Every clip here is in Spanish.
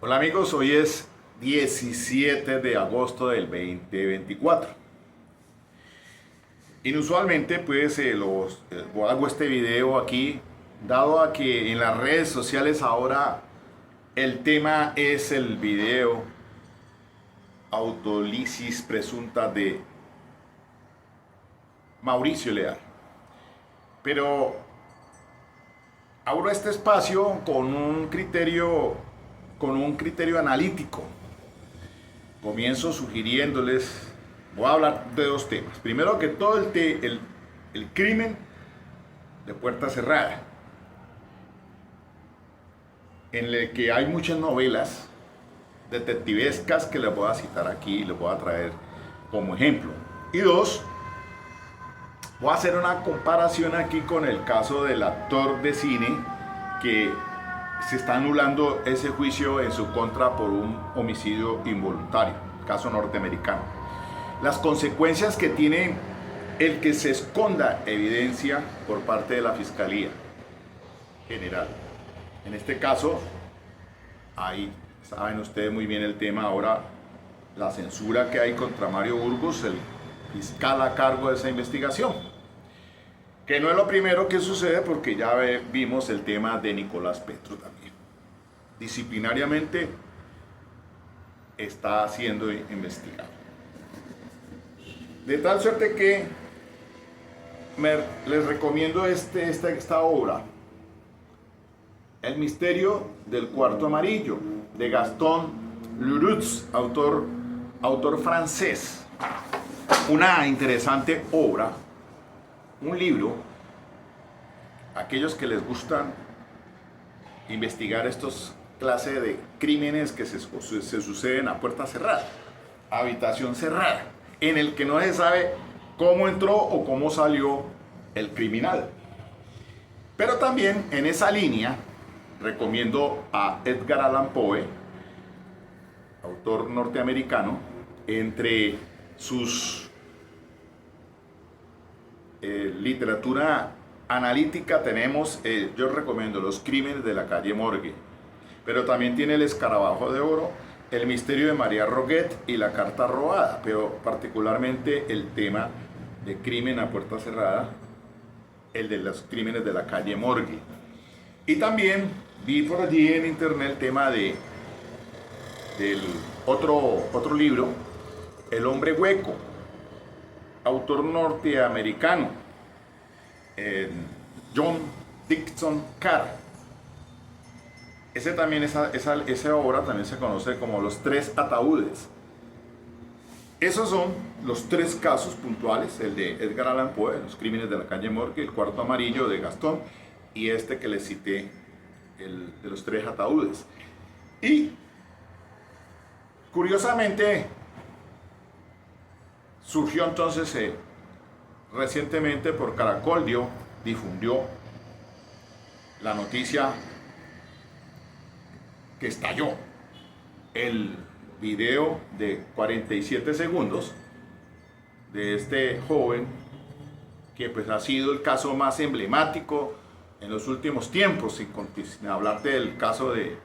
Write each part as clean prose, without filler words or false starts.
Hola amigos, hoy es 17 de agosto del 2024. Inusualmente pues hago este video aquí, dado a que en las redes sociales ahora el tema es el video autolisis presunta de Mauricio Leal. Pero abro este espacio con un criterio analítico. Comienzo sugiriéndoles, voy a hablar de dos temas. Primero que todo el crimen de puerta cerrada, en el que hay muchas novelas detectivescas que les voy a citar aquí y les voy a traer como ejemplo. Y dos, voy a hacer una comparación aquí con el caso del actor de cine que se está anulando ese juicio en su contra por un homicidio involuntario, caso norteamericano. Las consecuencias que tiene el que se esconda evidencia por parte de la Fiscalía General. En este caso, ahí saben ustedes muy bien el tema ahora, la censura que hay contra Mario Burgos, el fiscal a cargo de esa investigación. Que no es lo primero que sucede porque ya vimos el tema de Nicolás Petro también. Disciplinariamente está siendo investigado. De tal suerte que les recomiendo esta obra, El misterio del cuarto amarillo, de Gaston Leroux, autor francés. Una interesante obra, un libro, aquellos que les gustan investigar estos clases de crímenes que se suceden a puerta cerrada, habitación cerrada, en el que no se sabe cómo entró o cómo salió el criminal. Pero también en esa línea recomiendo a Edgar Allan Poe, autor norteamericano. Entre sus literatura analítica tenemos, yo recomiendo Los crímenes de la calle Morgue, pero también tiene El escarabajo de oro, El misterio de María Roget y La carta robada, pero particularmente el tema de crimen a puerta cerrada, el de los crímenes de la calle Morgue. Y también vi por allí en internet el tema del otro libro, El hombre hueco, autor norteamericano, John Dickson Carr. Esa obra también se conoce como Los tres ataúdes. Esos son los tres casos puntuales: el de Edgar Allan Poe, Los crímenes de la calle Morgue, El cuarto amarillo de Gastón, y este que les cité, el de los tres ataúdes. Y curiosamente surgió entonces recientemente por Caracol, difundió la noticia que estalló el video de 47 segundos de este joven, que pues ha sido el caso más emblemático en los últimos tiempos, sin hablarte del caso de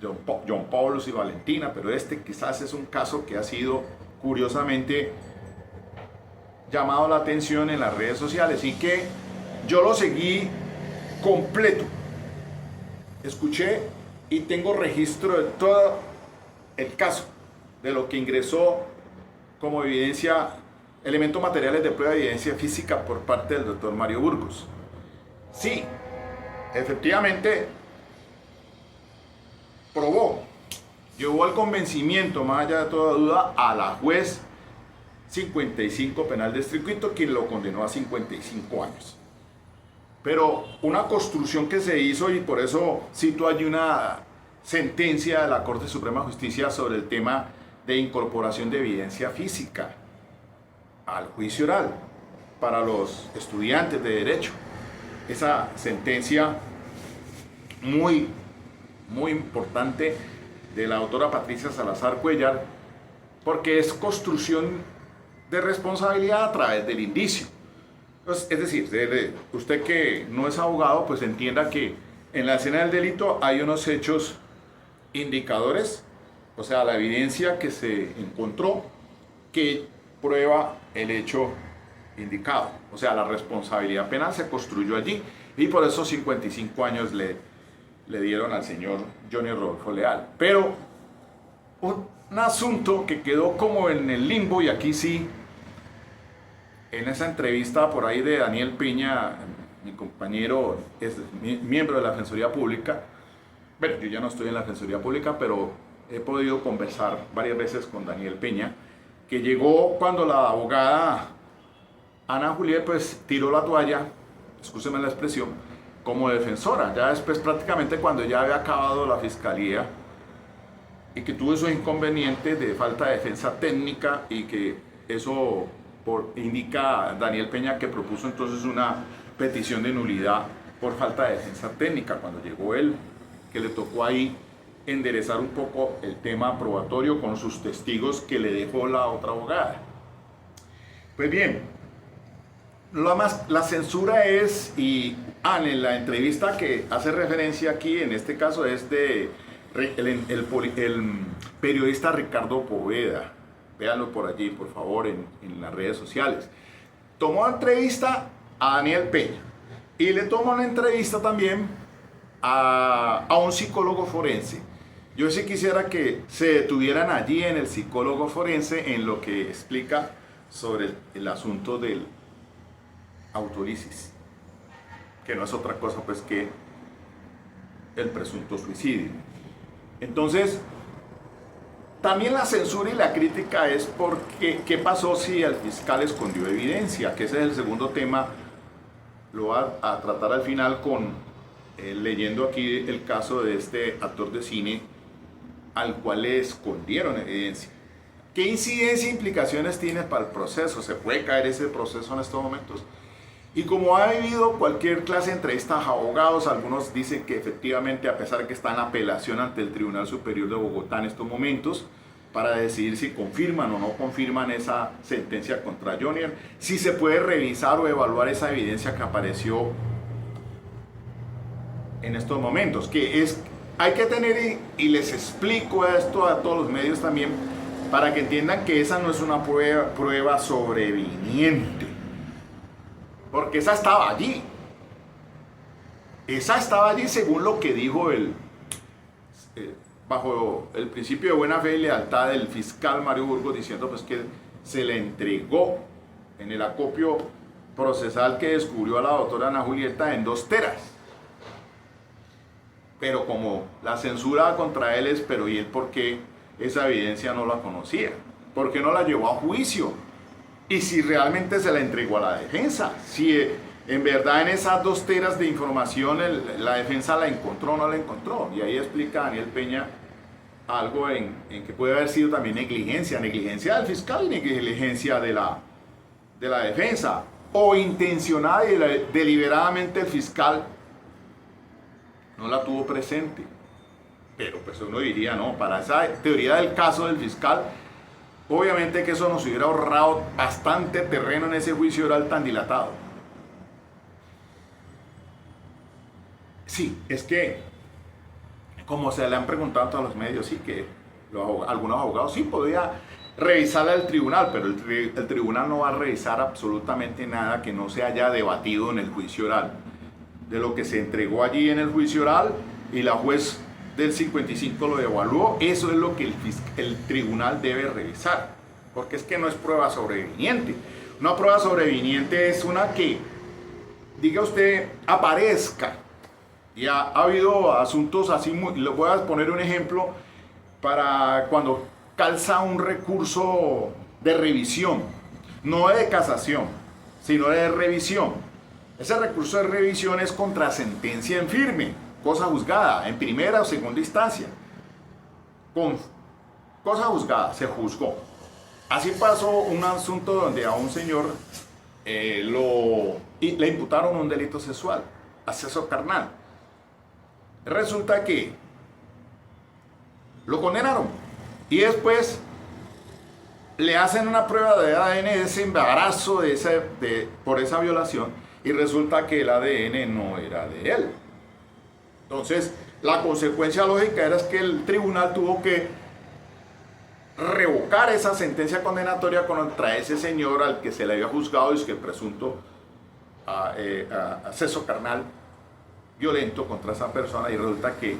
John Paulus y Valentina, pero este quizás es un caso que ha sido curiosamente llamado la atención en las redes sociales, y que yo lo seguí completo, escuché y tengo registro de todo el caso, de lo que ingresó como evidencia, elementos materiales de prueba de evidencia física por parte del doctor Mario Burgos. Sí, efectivamente probó, llevó al convencimiento, más allá de toda duda, a la juez 55 penal de circuito, quien lo condenó a 55 años. Pero una construcción que se hizo, y por eso cito allí una sentencia de la Corte Suprema de Justicia sobre el tema de incorporación de evidencia física al juicio oral para los estudiantes de Derecho. Esa sentencia muy importante de la autora Patricia Salazar Cuellar, porque es construcción de responsabilidad a través del indicio. Pues, es decir, usted que no es abogado, pues entienda que en la escena del delito hay unos hechos indicadores, o sea, la evidencia que se encontró que prueba el hecho indicado. O sea, la responsabilidad penal se construyó allí y por esos 55 años le dieron al señor Johnny Rodolfo Leal. Pero un asunto que quedó como en el limbo, y aquí sí, en esa entrevista por ahí de Daniel Peña, mi compañero es miembro de la Defensoría Pública. Bueno, yo ya no estoy en la Defensoría Pública, pero he podido conversar varias veces con Daniel Peña, que llegó cuando la abogada Ana Juliet pues tiró la toalla, excúseme la expresión, como defensora. Ya después, prácticamente cuando ya había acabado la fiscalía y que tuvo esos inconvenientes de falta de defensa técnica, y que eso indica Daniel Peña que propuso entonces una petición de nulidad por falta de defensa técnica. Cuando llegó él, que le tocó ahí enderezar un poco el tema probatorio con sus testigos que le dejó la otra abogada. Pues bien, la censura es, en la entrevista que hace referencia aquí, en este caso es de el periodista Ricardo Poveda. Véanlo por allí, por favor, en las redes sociales. Tomó entrevista a Daniel Peña y le tomó una entrevista también a un psicólogo forense. Yo sí quisiera que se detuvieran allí en el psicólogo forense en lo que explica sobre el asunto del autólisis, que no es otra cosa pues que el presunto suicidio. Entonces, también la censura y la crítica es porque qué pasó si el fiscal escondió evidencia, que ese es el segundo tema. Lo va a tratar al final con leyendo aquí el caso de este actor de cine al cual le escondieron evidencia. ¿Qué incidencia e implicaciones tiene para el proceso? ¿Se puede caer ese proceso en estos momentos? Y como ha habido cualquier clase de entrevistas a abogados, algunos dicen que efectivamente, a pesar de que está en apelación ante el Tribunal Superior de Bogotá en estos momentos, para decidir si confirman o no confirman esa sentencia contra Johnny, si se puede revisar o evaluar esa evidencia que apareció en estos momentos, que es, hay que tener, y les explico esto a todos los medios también, para que entiendan que esa no es una prueba sobreviniente, porque esa estaba allí. Esa estaba allí según lo que dijo bajo el principio de buena fe y lealtad del fiscal Mario Burgos, diciendo pues que se le entregó en el acopio procesal que descubrió a la doctora Ana Julieta en 2 teras. Pero como la censura contra él es, pero ¿y él por qué esa evidencia no la conocía? ¿Por qué no la llevó a juicio? Y si realmente se la entregó a la defensa, si en verdad en esas 2 teras de información la defensa la encontró o no la encontró. Y ahí explica Daniel Peña algo en que puede haber sido también negligencia del fiscal y negligencia de la defensa, o intencionada y deliberadamente el fiscal no la tuvo presente. Pero pues uno diría, no, para esa teoría del caso del fiscal, obviamente que eso nos hubiera ahorrado bastante terreno en ese juicio oral tan dilatado. Sí, es que, como se le han preguntado a todos los medios, sí, que algunos abogados sí podía revisarla al tribunal, pero el tribunal no va a revisar absolutamente nada que no se haya debatido en el juicio oral. De lo que se entregó allí en el juicio oral y la juez del 55 lo evaluó, eso es lo que el tribunal debe revisar, porque es que no es prueba sobreviniente. Una prueba sobreviniente es una que, diga usted, aparezca. Y ha habido asuntos así, le voy a poner un ejemplo para cuando calza un recurso de revisión, no de casación, sino de revisión. Ese recurso de revisión es contra sentencia en firme, cosa juzgada, en primera o segunda instancia. Con cosa juzgada, se juzgó. Así pasó un asunto donde a un señor le imputaron un delito sexual, acceso carnal. Resulta que lo condenaron y después le hacen una prueba de ADN de ese embarazo por esa violación y resulta que el ADN no era de él. Entonces La consecuencia lógica era que el tribunal tuvo que revocar esa sentencia condenatoria contra ese señor al que se le había juzgado, es que presunto acceso carnal violento contra esa persona, y resulta que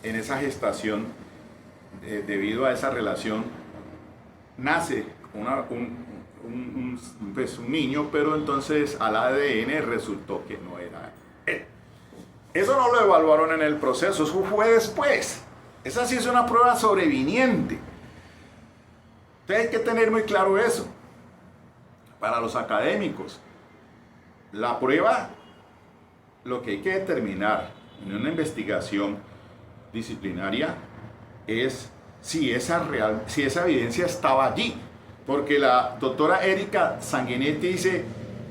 en esa gestación, debido a esa relación, nace pues un niño, pero entonces al ADN resultó que no era él. Eso no lo evaluaron en el proceso, eso fue después. Esa sí es una prueba sobreviniente. Entonces hay que tener muy claro eso. Para los académicos, la prueba, lo que hay que determinar en una investigación disciplinaria es si esa evidencia estaba allí. Porque la doctora Erika Sanguinetti dice,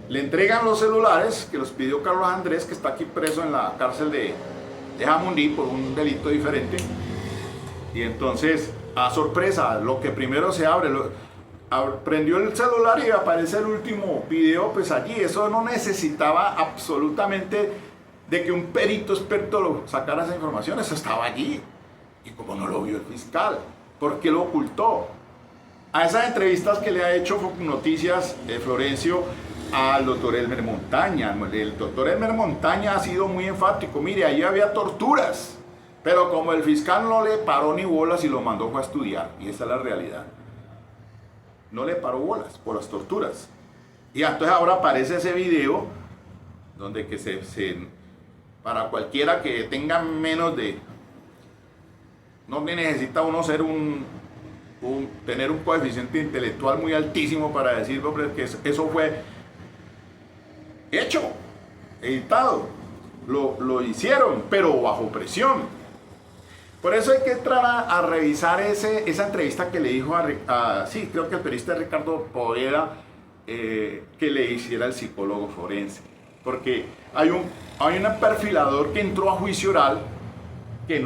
le entregan los celulares que los pidió Carlos Andrés, que está aquí preso en la cárcel de Jamundí por un delito diferente. Y entonces, a sorpresa, lo que primero se abre, prendió el celular y aparece el último video, pues allí. Eso no necesitaba absolutamente de que un perito experto lo sacara esa información, eso estaba allí. Y como no lo vio el fiscal, ¿por qué lo ocultó? A esas entrevistas que le ha hecho Noticias Florencio al doctor Elmer Montaña, el doctor Elmer Montaña ha sido muy enfático, mire, allí había torturas, pero como el fiscal no le paró ni bolas y lo mandó a estudiar, y esa es la realidad, no le paró bolas por las torturas. Y entonces ahora aparece ese video donde que para cualquiera que tenga menos de, no necesita uno ser tener un coeficiente intelectual muy altísimo para decir, hombre, que eso fue hecho, editado, lo hicieron, pero bajo presión. Por eso hay que entrar a revisar esa entrevista que le dijo sí, creo que el periodista Ricardo Poveda, que le hiciera el psicólogo forense. Porque hay un perfilador que entró a juicio oral que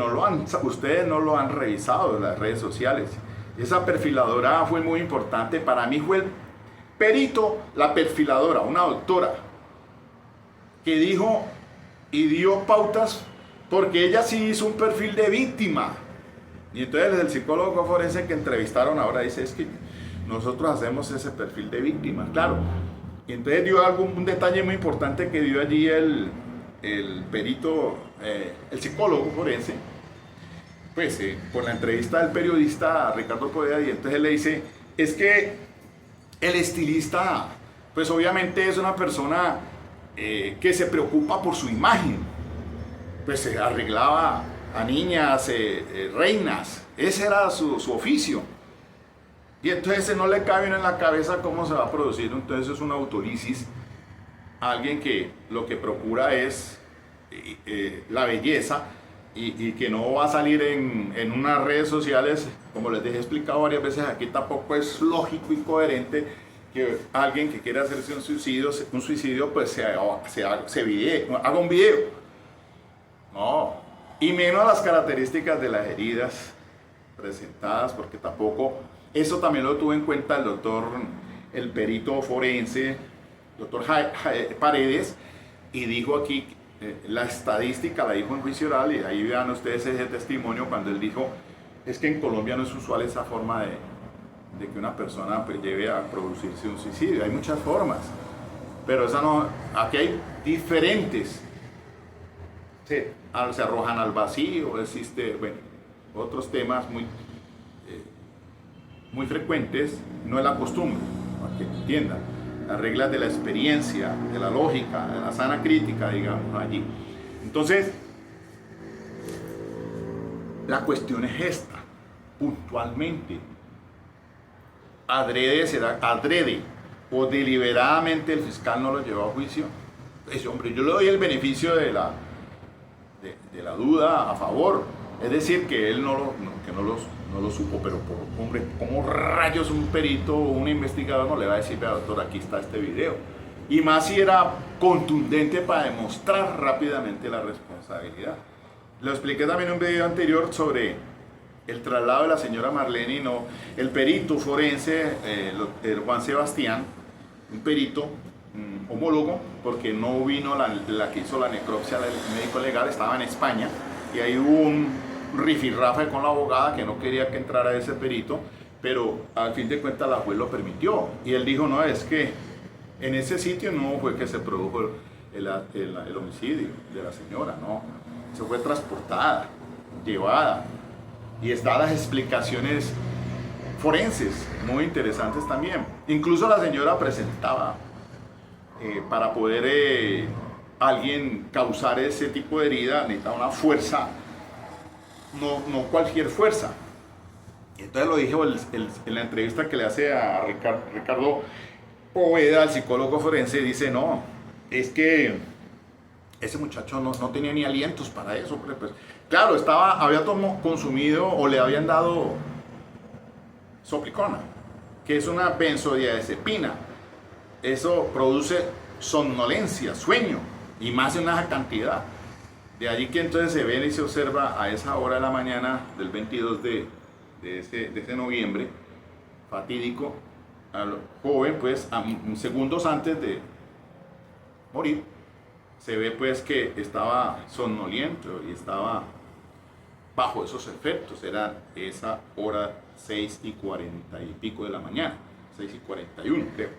ustedes no lo han revisado en las redes sociales. Esa perfiladora fue muy importante. Para mí fue el perito, la perfiladora, una doctora, que dijo y dio pautas, porque ella sí hizo un perfil de víctima. Y entonces el psicólogo forense que entrevistaron ahora dice, es que nosotros hacemos ese perfil de víctima, claro. Y entonces dio un detalle muy importante que dio allí el perito, el psicólogo forense, pues por la entrevista del periodista Ricardo Poveda, y entonces él le dice, es que el estilista, pues obviamente es una persona que se preocupa por su imagen, pues se arreglaba a niñas, reinas, ese era su oficio, y entonces no le cabe en la cabeza cómo se va a producir, entonces es una autolisis, alguien que lo que procura es la belleza, y que no va a salir en unas redes sociales, como les he explicado varias veces aquí, tampoco es lógico y coherente que alguien que quiera hacerse un suicidio pues haga un video. No, y menos las características de las heridas presentadas, porque tampoco, eso también lo tuvo en cuenta el perito forense, doctor Paredes, y dijo aquí, la estadística la dijo en juicio oral, y ahí vean ustedes ese testimonio cuando él dijo, es que en Colombia no es usual esa forma de que una persona pues lleve a producirse un suicidio. Hay muchas formas, pero esa no, aquí hay diferentes, se arrojan al vacío, existe, bueno, otros temas muy frecuentes, no es la costumbre, para que entiendan. Las reglas de la experiencia, de la lógica, de la sana crítica, digamos, allí. Entonces, la cuestión es esta, puntualmente. Adrede o deliberadamente el fiscal no lo llevó a juicio. Pues, hombre, yo le doy el beneficio de la duda a favor. Es decir, que él no lo supo, pero hombre, ¿cómo rayos un perito o un investigador no le va a decir, vea doctor, aquí está este video? Y más si era contundente para demostrar rápidamente la responsabilidad. Lo expliqué también en un video anterior sobre el traslado de la señora Marlene, no, el perito forense, el Juan Sebastián, un perito homólogo, porque no vino la que hizo la necropsia del médico legal, estaba en España, y que ahí hubo un rifirrafe con la abogada que no quería que entrara ese perito, pero al fin de cuentas la juez lo permitió. Y él dijo, no, es que en ese sitio no fue que se produjo el homicidio de la señora, no. Se fue transportada, llevada, y están las explicaciones forenses muy interesantes también. Incluso la señora presentaba para poder alguien causar ese tipo de herida necesita una fuerza, no cualquier fuerza. Y entonces lo dijo en la entrevista que le hace a Ricardo Poveda, el psicólogo forense, dice, no, es que ese muchacho no tenía ni alientos para eso. Pues, claro, había consumido o le habían dado soplicona, que es una benzodiazepina. Eso produce somnolencia, sueño, y más en una cantidad. De allí que entonces se ve y se observa a esa hora de la mañana del 22 de ese noviembre fatídico, al joven, pues, segundos antes de morir, se ve pues que estaba somnoliento y estaba bajo esos efectos. Era esa hora 6:40 y pico de la mañana, 6:41 creo.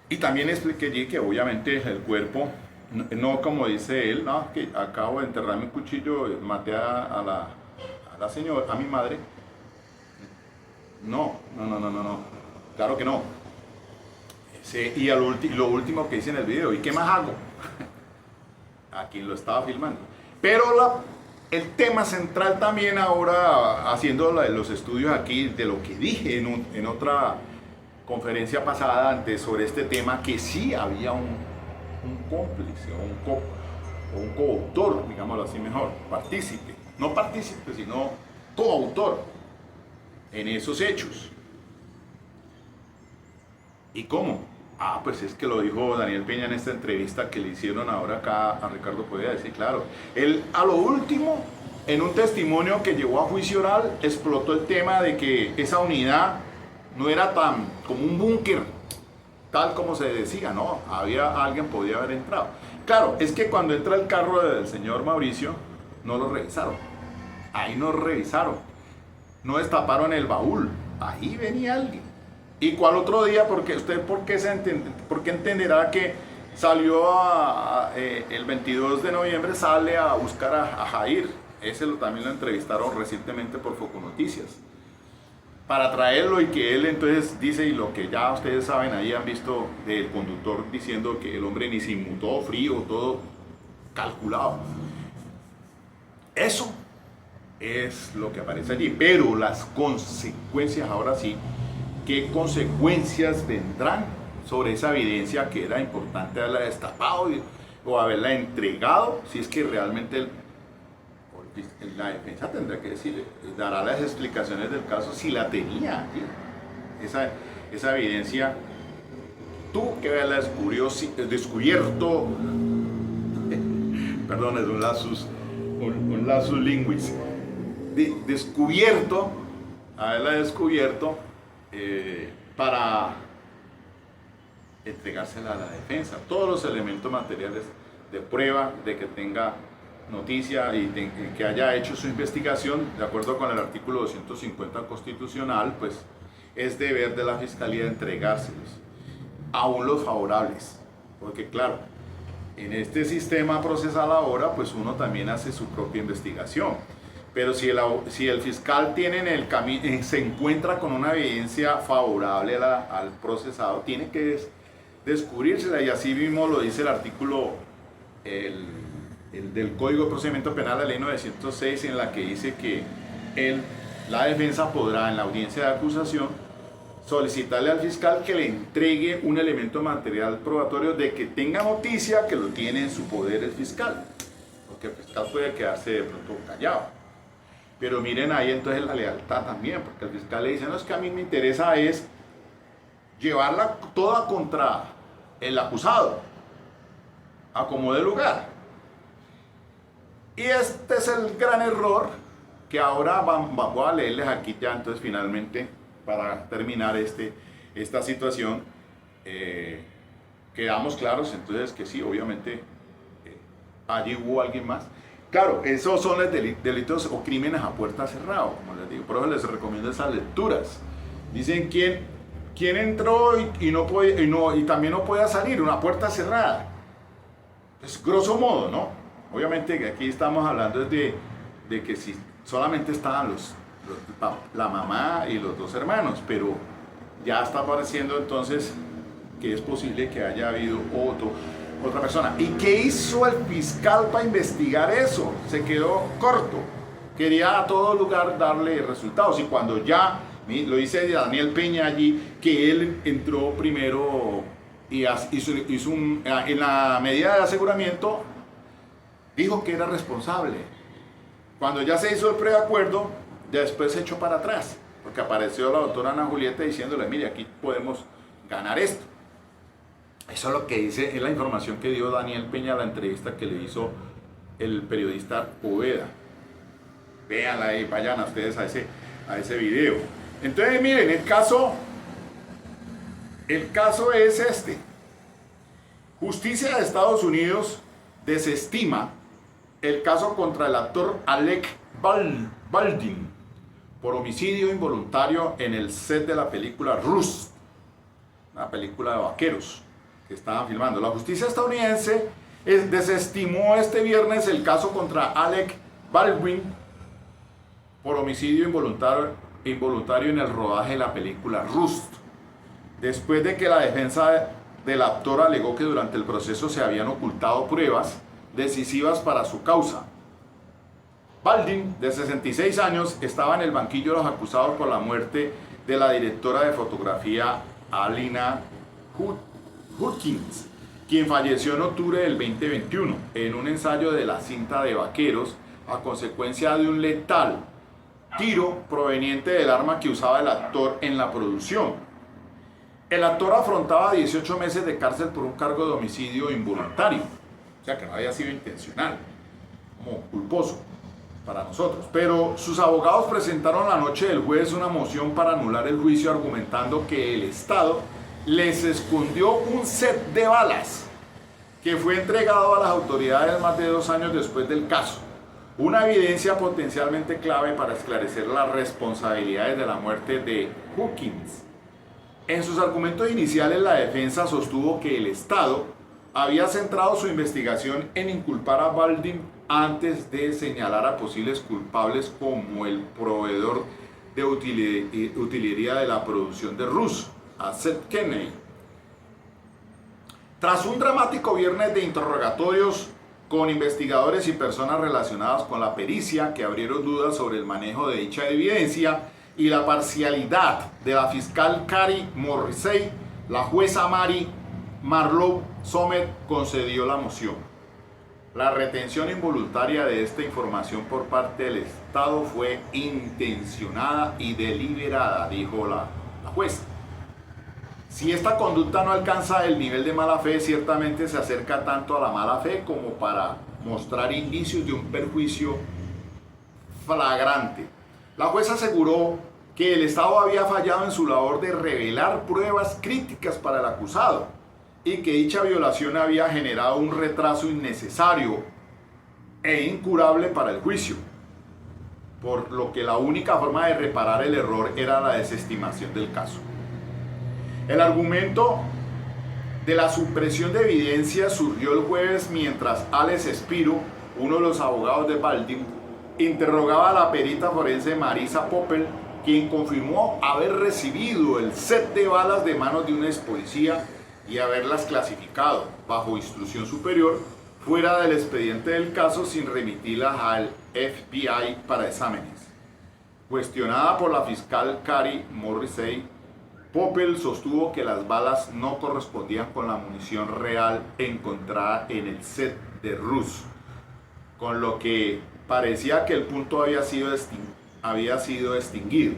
Y también expliqué allí que obviamente el cuerpo, no como dice él, no, que acabo de enterrarme un cuchillo, maté a la señora, a mi madre. No, claro que no. Y lo último que hice en el video, ¿y qué más hago? A quien lo estaba filmando. Pero el tema central también ahora, haciendo los estudios aquí de lo que dije en otra conferencia pasada antes sobre este tema, que sí había un cómplice o un coautor, digámoslo así mejor, partícipe, no partícipe, sino coautor en esos hechos. ¿Y cómo? Pues es que lo dijo Daniel Peña en esta entrevista que le hicieron ahora acá a Ricardo Poveda. Decir, claro, él a lo último, en un testimonio que llevó a juicio oral, explotó el tema de que esa unidad no era tan como un búnker, tal como se decía, no, alguien podía haber entrado. Claro, es que cuando entra el carro del señor Mauricio, no lo revisaron. Ahí no revisaron, no destaparon el baúl, ahí venía alguien. ¿Y cuál otro día? Porque usted, ¿por qué entenderá que salió el 22 de noviembre, sale a buscar a Jair? También lo entrevistaron recientemente por Foconoticias, para traerlo, y que él entonces dice, y lo que ya ustedes saben, ahí han visto del conductor diciendo que el hombre ni se inmutó, frío, todo calculado. Eso es lo que aparece allí, pero las consecuencias, ahora sí, ¿qué consecuencias vendrán sobre esa evidencia que era importante haberla destapado o haberla entregado? Si es que realmente la defensa tendrá que decir, dará las explicaciones del caso si la tenía, ¿sí? Esa evidencia, tú que haberla descubierto, perdón, es un lapsus linguis, haberla descubierto para entregársela a la defensa, todos los elementos materiales de prueba de que tenga noticia y que haya hecho su investigación de acuerdo con el artículo 250 constitucional, pues es deber de la Fiscalía entregárselos, aún los favorables, porque claro, en este sistema procesal ahora, pues uno también hace su propia investigación. Pero si el fiscal tiene en el camino, se encuentra con una evidencia favorable al procesado, tiene que descubrírsela, y así mismo lo dice el artículo del Código de Procedimiento Penal, la ley 906, en la que dice que la defensa podrá en la audiencia de acusación solicitarle al fiscal que le entregue un elemento material probatorio de que tenga noticia que lo tiene en su poder el fiscal, porque el fiscal puede quedarse de pronto callado. Pero miren ahí entonces la lealtad también, porque el fiscal le dice, no, es que a mí me interesa es llevarla toda contra el acusado, a como dé lugar. Y este es el gran error que ahora voy a leerles aquí ya, entonces finalmente, para terminar esta situación, quedamos claros entonces que sí, obviamente, allí hubo alguien más. Claro, esos son los delitos o crímenes a puerta cerrada, como les digo. Por eso les recomiendo esas lecturas. Dicen quién entró y no puede, y también no puede salir, una puerta cerrada. Es grosso modo, ¿no? Obviamente que aquí estamos hablando de que si solamente estaban la mamá y los dos hermanos, pero ya está apareciendo entonces que es posible que haya habido otra persona. ¿Y qué hizo el fiscal para investigar eso? Se quedó corto. Quería a todo lugar darle resultados. Y cuando ya, lo dice Daniel Peña allí, que él entró primero y hizo en la medida de aseguramiento, dijo que era responsable. Cuando ya se hizo el preacuerdo, después se echó para atrás, porque apareció la doctora Ana Julieta diciéndole, mire, aquí podemos ganar esto. Eso es lo que dice, es la información que dio Daniel Peña a la entrevista que le hizo el periodista Poveda. Véanla ahí, vayan a ustedes a ese video. Entonces, miren, el caso es este. Justicia de Estados Unidos desestima el caso contra el actor Alec Baldwin por homicidio involuntario en el set de la película Rust, una película de vaqueros que estaban filmando. La justicia estadounidense desestimó este viernes el caso contra Alec Baldwin por homicidio involuntario en el rodaje de la película Rust, después de que la defensa del actor alegó que durante el proceso se habían ocultado pruebas decisivas para su causa. Baldwin, de 66 años, estaba en el banquillo de los acusados por la muerte de la directora de fotografía Alina Hutchins, quien falleció en octubre del 2021 en un ensayo de la cinta de vaqueros a consecuencia de un letal tiro proveniente del arma que usaba el actor en la producción. El actor afrontaba 18 meses de cárcel por un cargo de homicidio involuntario, o sea que no había sido intencional, como culposo para nosotros. Pero sus abogados presentaron la noche del jueves una moción para anular el juicio, argumentando que el Estado les escondió un set de balas que fue entregado a las autoridades más de 2 años después del caso, una evidencia potencialmente clave para esclarecer las responsabilidades de la muerte de Hutchins. En sus argumentos iniciales, la defensa sostuvo que el Estado había centrado su investigación en inculpar a Baldwin antes de señalar a posibles culpables como el proveedor de utilería de la producción de Rust, a Seth Kennedy. Tras un dramático viernes de interrogatorios con investigadores y personas relacionadas con la pericia que abrieron dudas sobre el manejo de dicha evidencia y la parcialidad de la fiscal Carrie Morrissey, la jueza Marlowe Sommer concedió la moción. La retención involuntaria de esta información por parte del Estado fue intencionada y deliberada, dijo la jueza. Si esta conducta no alcanza el nivel de mala fe, ciertamente se acerca tanto a la mala fe como para mostrar indicios de un perjuicio flagrante. La jueza aseguró que el Estado había fallado en su labor de revelar pruebas críticas para el acusado y que dicha violación había generado un retraso innecesario e incurable para el juicio, por lo que la única forma de reparar el error era la desestimación del caso. El argumento de la supresión de evidencia surgió el jueves mientras Alex Spiro, uno de los abogados de Baldwin, interrogaba a la perita forense Marisa Poppel, quien confirmó haber recibido el set de balas de manos de un ex policía y haberlas clasificado bajo instrucción superior fuera del expediente del caso sin remitirlas al FBI para exámenes. Cuestionada por la fiscal Carrie Morrissey, Poppel sostuvo que las balas no correspondían con la munición real encontrada en el set de Rust, con lo que parecía que el punto había sido extinguido.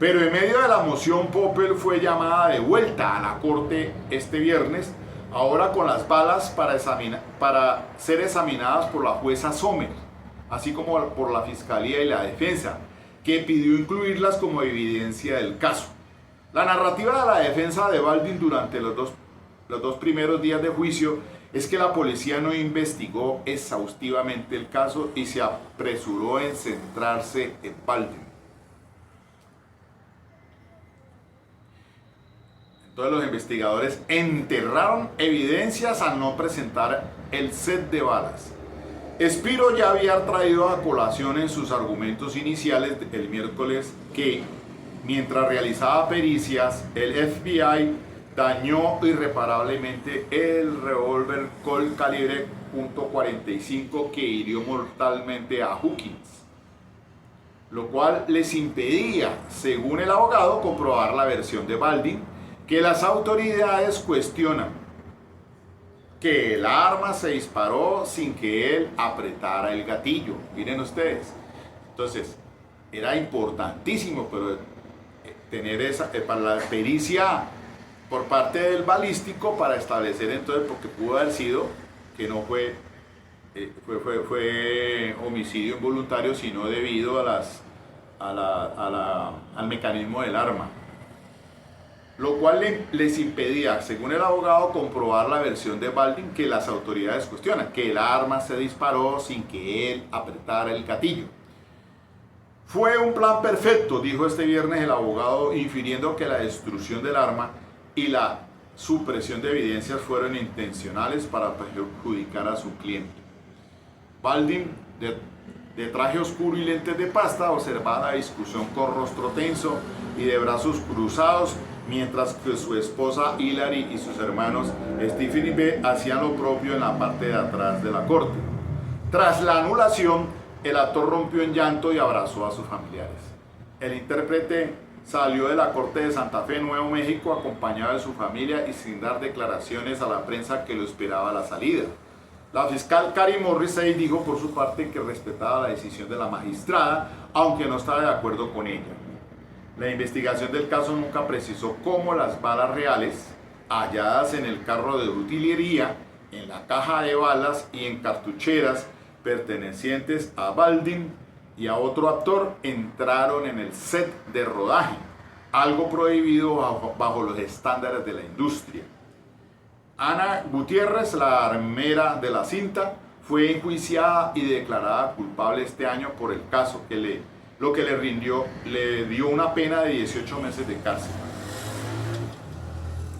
Pero en medio de la moción, Poppel fue llamada de vuelta a la corte este viernes, ahora con las balas para ser examinadas por la jueza Sommer, así como por la fiscalía y la defensa, que pidió incluirlas como evidencia del caso. La narrativa de la defensa de Baldwin durante los dos primeros días de juicio es que la policía no investigó exhaustivamente el caso y se apresuró en centrarse en Baldwin. Entonces los investigadores enterraron evidencias al no presentar el set de balas. Spiro ya había traído a colación en sus argumentos iniciales el miércoles que, mientras realizaba pericias, el FBI dañó irreparablemente el revólver Colt calibre .45 que hirió mortalmente a Hawkins, lo cual les impedía, según el abogado, comprobar la versión de Baldwin, que las autoridades cuestionan que el arma se disparó sin que él apretara el gatillo. Miren ustedes. Entonces, era importantísimo pero tener esa para la pericia por parte del balístico para establecer entonces, porque pudo haber sido que no fue homicidio involuntario, sino debido al mecanismo del arma, lo cual les impedía, según el abogado, comprobar la versión de Baldwin que las autoridades cuestionan, que el arma se disparó sin que él apretara el gatillo. Fue un plan perfecto, dijo este viernes el abogado, infiriendo que la destrucción del arma y la supresión de evidencias fueron intencionales para perjudicar a su cliente. Baldwin, de traje oscuro y lentes de pasta, observaba la discusión con rostro tenso y de brazos cruzados, mientras que su esposa Hillary y sus hermanos Stephen y B hacían lo propio en la parte de atrás de la corte. Tras la anulación, el actor rompió en llanto y abrazó a sus familiares. El intérprete salió de la corte de Santa Fe, Nuevo México, acompañado de su familia y sin dar declaraciones a la prensa que lo esperaba a la salida. La fiscal Carrie Morrissey dijo por su parte que respetaba la decisión de la magistrada, aunque no estaba de acuerdo con ella. La investigación del caso nunca precisó cómo las balas reales, halladas en el carro de utilería, en la caja de balas y en cartucheras pertenecientes a Baldwin y a otro actor, entraron en el set de rodaje, algo prohibido bajo los estándares de la industria. Ana Gutiérrez, la armera de la cinta, fue enjuiciada y declarada culpable este año por el caso, lo que le dio una pena de 18 meses de cárcel.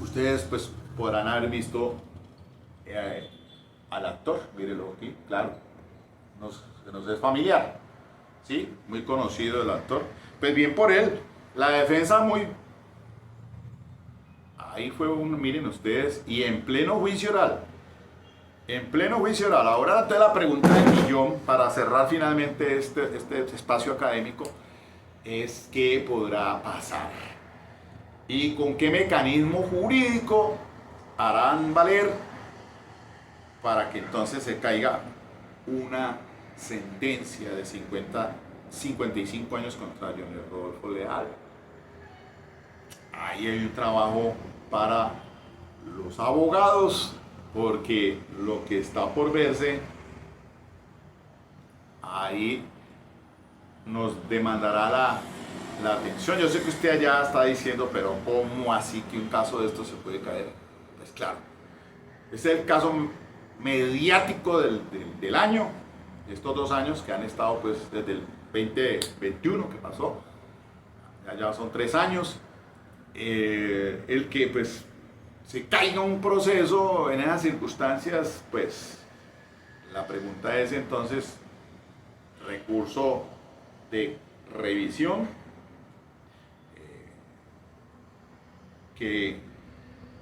Ustedes pues podrán haber visto al actor, mírenlo aquí, claro, nos es familiar, ¿sí? Muy conocido el actor. Pues bien por él, la defensa ahí fue miren ustedes, y en pleno juicio oral. Ahora ante la pregunta del millón, para cerrar finalmente este espacio académico, es ¿qué podrá pasar? ¿Y con qué mecanismo jurídico harán valer para que entonces se caiga una sentencia de 55 años contra Johnny Rodolfo Leal? Ahí hay un trabajo para los abogados, porque lo que está por verse ahí nos demandará la atención. Yo sé que usted allá está diciendo, pero ¿cómo así que un caso de esto se puede caer? Pues claro, este es el caso mediático del año, estos 2 años que han estado pues desde el 2021 que pasó, ya son 3 años, el que pues se caiga un proceso en esas circunstancias, pues la pregunta es entonces, recurso de revisión, que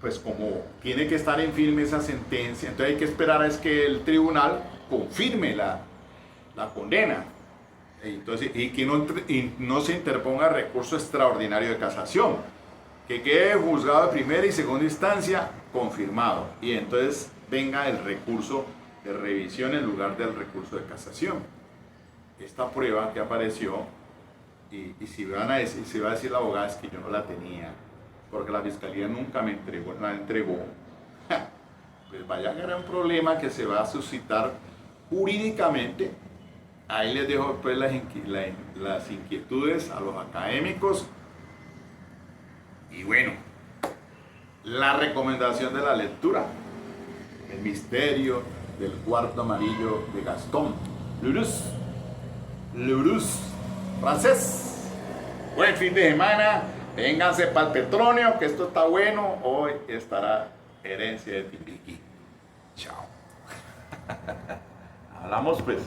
pues como tiene que estar en firme esa sentencia, entonces hay que esperar a es que el tribunal confirme la condena, entonces, y que no se interponga recurso extraordinario de casación, que quede juzgado de primera y segunda instancia confirmado, y entonces venga el recurso de revisión en lugar del recurso de casación. Esta prueba que apareció, y si va a decir la abogada es que yo no la tenía, porque la fiscalía nunca la entregó, pues vaya que era un problema que se va a suscitar jurídicamente. Ahí les dejo pues las inquietudes a los académicos. Y bueno, la recomendación de la lectura. El misterio del cuarto amarillo de Gastón Leroux. Leroux, francés. Buen fin de semana. Vénganse para el Petronio, que esto está bueno. Hoy estará Herencia de Timbiquí. Chao. Hablamos pues.